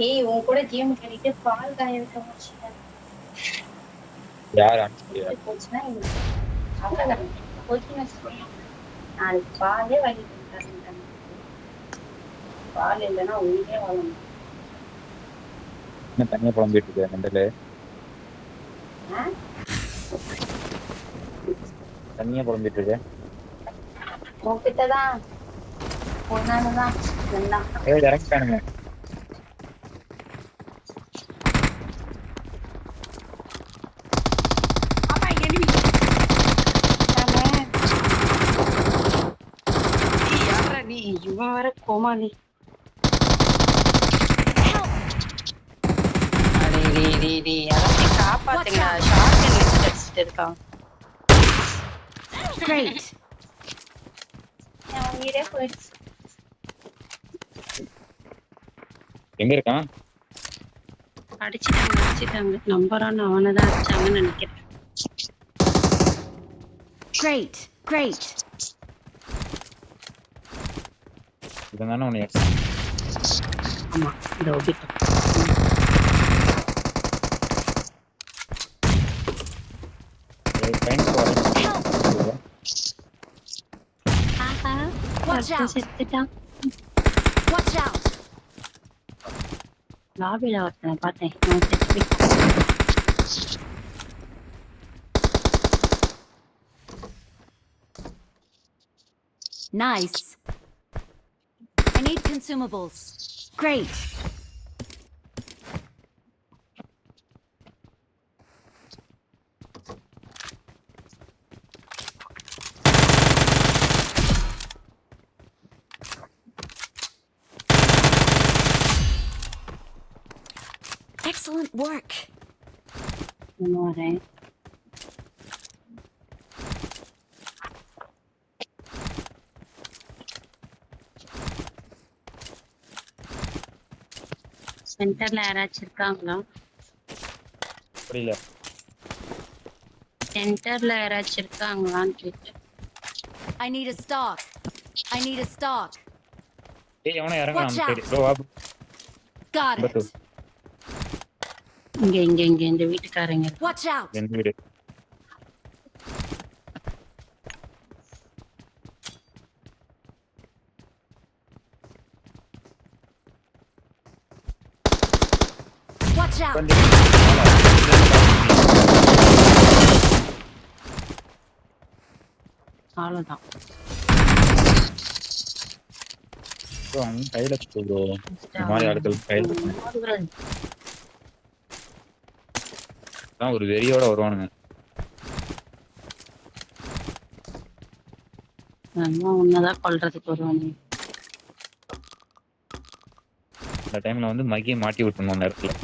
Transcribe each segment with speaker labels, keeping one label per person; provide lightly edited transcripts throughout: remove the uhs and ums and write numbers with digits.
Speaker 1: ஏய் உன் கூட கேம் பண்ணிட்டு பால் காய வைக்க முடிச்சுட்டேன்.
Speaker 2: யார் அனுப்பிச்சியா?
Speaker 1: போச்சுன்னா அவ்வளவுதான் போச்சுன்னு வச்சுக்கோங்க. நாளைக்கு பாலே வாங்கிட்டு வந்துட்டாங்க. பால் இல்லைன்னா உயிரே வாழணும்.
Speaker 2: என்ன தனியா புலம்பிட்டு இருக்க மெண்டலு? தனியா புலம்பிட்டு இருக்க?
Speaker 1: உன்கிட்டதான் ஒன்னாலதான் எல்லாம்.
Speaker 2: இறங்கிட்டானுங்க.
Speaker 1: இவன் வர கோமாளி. காப்பாத்துங்க. இருக்கான் உயிரே போயிடுச்சு.
Speaker 2: எங்க இருக்கான்?
Speaker 1: அடிச்சுட்டாங்க நம்பரான அவனதான் அடிச்சாங்கன்னு நினைக்கிறேன்.
Speaker 3: Great.
Speaker 2: இவன் உன்னை
Speaker 1: ஆமா இந்த ஒபிட்டோம். செத்துட்டான். லாபில ஒருத்தனை பார்த்தேன்.
Speaker 3: Nice. I need consumables. Great. Excellent work.
Speaker 1: சென்டர்ல யாராச்சும் இருக்காங்களா?
Speaker 2: புரியல.
Speaker 1: சென்டர்ல யாராச்சும் இருக்காங்களான்னு கேட்டேன்.
Speaker 3: I need a stock.
Speaker 2: ஏய் அவனே இறங்கலாம் சரி.
Speaker 3: Got it.
Speaker 1: இங்க இந்த வீட்டுக்காரங்க.
Speaker 3: Watch out.
Speaker 2: எந்த வீடு?
Speaker 3: Watch out.
Speaker 1: அவ்வளவுதான்.
Speaker 2: கையில ப்ரோ இந்த மாதிரி ஆட்கள் கையில ஒரு வெறியோட வருவானுங்க.
Speaker 1: உன்னதான் கொல்றதுக்கு வருவாங்க.
Speaker 2: அந்த டைம்ல வந்து மகியை மாட்டி விட்டுணும் அந்த இடத்துல.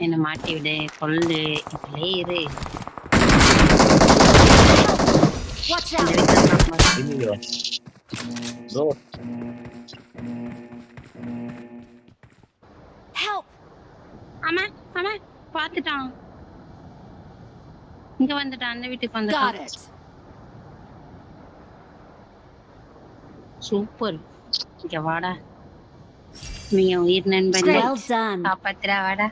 Speaker 1: என்ன மாட்டி விடு கொல்லு இதுலயே இரு.
Speaker 2: ப்ரோ
Speaker 1: ஆமா பாத்துட்டான். இங்க வந்துட்டான். அந்த வீட்டுக்கு வந்துட்டான். சூப்பர். இங்க வாடா. நீ உயிர் நண்பன் காப்பாத்துறா வாடா.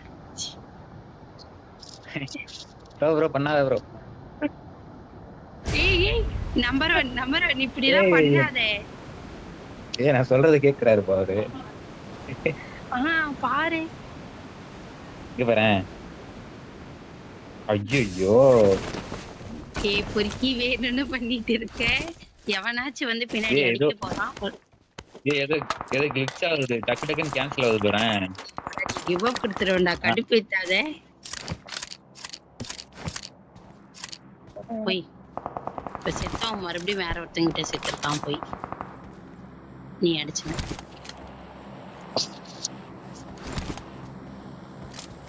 Speaker 2: ப்ரோ பண்ணாத ப்ரோ.
Speaker 1: ஏய் நம்பர் 1 இப்படி எல்லாம் பண்ணாதே.
Speaker 2: ஏய் நான் சொல்றது கேக்குறாரு பாரு.
Speaker 1: பாரு
Speaker 2: இங்க பாரேன். ஐயோ
Speaker 1: ஏய் பொறுக்கி வேணும்னு பண்ணிட்டு இருக்க. எவனாச்சும் வந்து பின்னாடி அடிக்க போறான்.
Speaker 2: ஏய் எது கிளிட்ச் ஆகுது. டக்குன்னு கேன்சல் ஆகுது பாரேன்.
Speaker 1: கிவ் அப் கொடுத்துறேன்டா. கடுப்பு ஏத்தாதே. போய் இப்ப செத்தவன் மறுபடியும் வேற ஒருத்தங்கிட்ட செத்துட்டான். போய் நீ அடிச்சுன.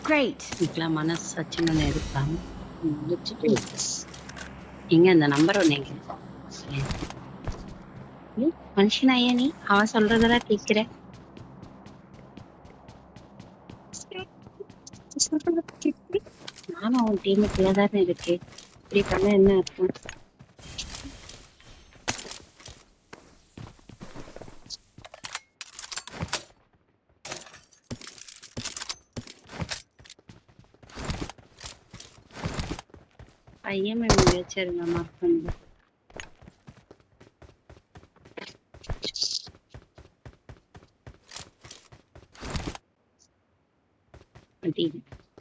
Speaker 3: Great.
Speaker 1: இதுக்கெல்லாம் மனசாட்சின்னு இருக்காங்க. எங்க அந்த நம்பர் 1 எங்க? மனுஷனாயா நீ? அவன் சொல்றதெல்லாம் கேட்கிற. நானும் அவன் டீமுக்குள்ள தானே இருக்கு. இப்படி பண்ண என்ன அர்த்தம்? பையன் மெமரி வச்சிருங்க மார்க் பண்ணி.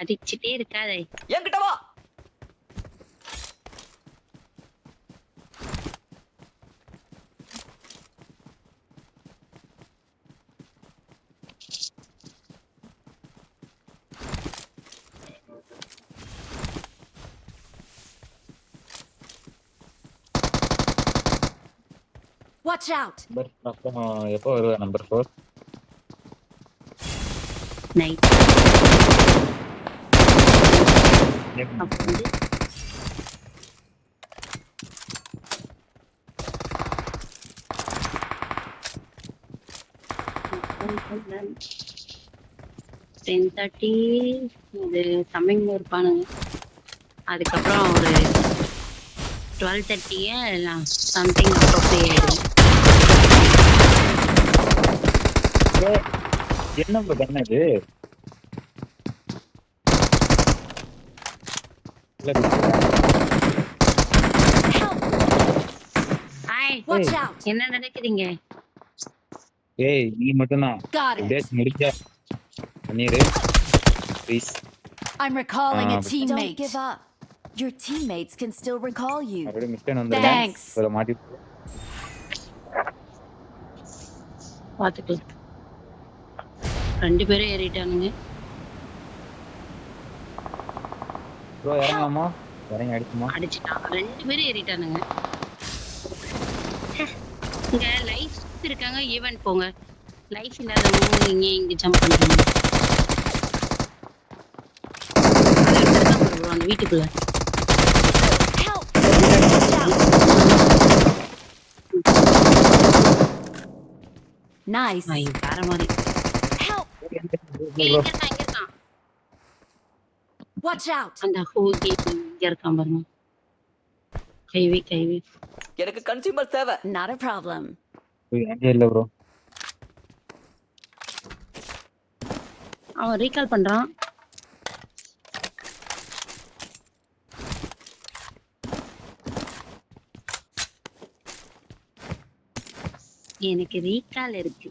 Speaker 1: அடிச்சுட்டே இருக்காதே.
Speaker 4: என்கிட்ட வா.
Speaker 3: Watch out!
Speaker 2: அப்புறம் எப்போ வருவா நம்பர் 4?
Speaker 1: நைட் அப்ப வந்து டென் தேர்ட்டி இது சம்மிங் இருப்பானுங்க. அதுக்கப்புறம் ஒரு 12:30 எல்லாம் சம்திங் அப்போ ஃப்ரீ ஆயிடும்.
Speaker 2: என்ன ப்ரோ பண்ணது?
Speaker 1: Hi,
Speaker 3: Watch out!
Speaker 1: என்ன நடக்குதுங்க?
Speaker 2: ஏய் நீ மட்டும்தான்
Speaker 3: Got it.
Speaker 2: டேட் முடிச்சா பண்ணிரு please.
Speaker 3: I'm recalling a
Speaker 2: Don't
Speaker 3: teammate.
Speaker 5: Don't give up. Your teammates can still recall you.
Speaker 2: அப்படியே மிஸ்டேக் வந்துருங்க.
Speaker 3: Thanks.
Speaker 2: இத மாட்டி
Speaker 1: பாத்துக்கலாம். 2 பேரும் ஏறிட்டானுங்க.
Speaker 2: ப்ரோ இறங்கலாமா? இறங்கி அடிக்குமா?
Speaker 1: அடிச்சுட்டான். 2 பேரும் ஏறிட்டானுங்க. இங்க லைஃப் இருக்காங்க, ஈவென்ட் போங்க. லைஃப் இல்லாதவங்க இங்க ஜம்ப் பண்றாங்க. அது ஒருத்தர் தான் bro, அந்த வீட்டுக்குள்ள.
Speaker 3: Help! Watch out! Nice.
Speaker 1: ஐ வேற மாதிரி.
Speaker 3: Help!
Speaker 1: இங்க இருக்கான்.
Speaker 3: Watch out!
Speaker 1: அந்த ஹூகி இங்க இருக்கான் பாருங்க. கைவி.
Speaker 4: எனக்கு கன்சியூமர் தேவை.
Speaker 3: Not a problem.
Speaker 2: எங்க இல்ல ப்ரோ.
Speaker 1: அவன் ரீகால் பண்றான். எனக்கு ரீகால் இருக்கு.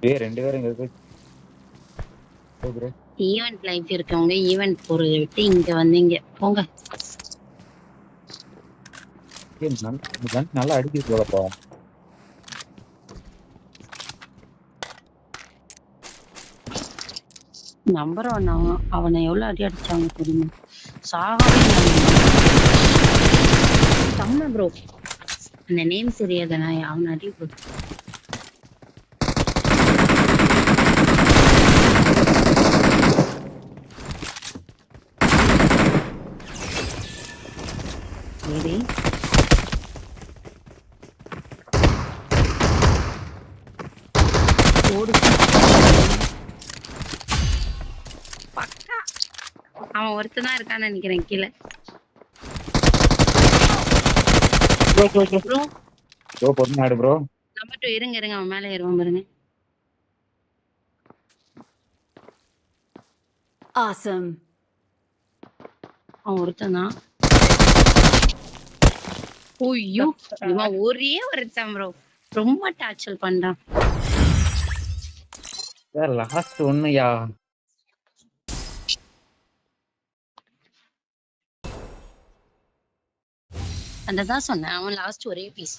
Speaker 2: ஏய் ரெண்டு பேரும் இங்க இருக்கு. ப்ரோ
Speaker 1: ஈவென்ட் லைஃப் இருக்கவங்க ஈவென்ட் போறதை விட்டு இங்க வந்தீங்க போங்க.
Speaker 2: நல்லா அடிக்குது போலப்பா.
Speaker 1: நம்பர் 1 அவனை எவ்வளவு அடி அடிச்சாங்க தெரியுமா? சாகவே செம்ம ப்ரோ. அந்த நேம் தெரியாத நான் அவனை அடி போட்டு சரி. ஓடு பக்கா. அவன் ஒருத்ததான் இருக்கான்னு நினைக்கிறேன் கீழே. ப்ரோ
Speaker 2: ப்ரோ பொண்ணாடு ப்ரோ.
Speaker 1: நம்பர் 2 இருங்க அவன் மேல ஏறுவான் பாருங்க.
Speaker 3: Awesome.
Speaker 1: அவன் ஒருத்தன் தான். ஓய்யோ இவன் ஒரே ஒருத்தன் ப்ரோ, ரொம்ப டார்ச்சர் பண்றான்.
Speaker 2: லாஸ்ட் ஒண்ணுயா.
Speaker 1: அதான் சொன்னேன், அவன் லாஸ்ட் ஒரே பீஸ்.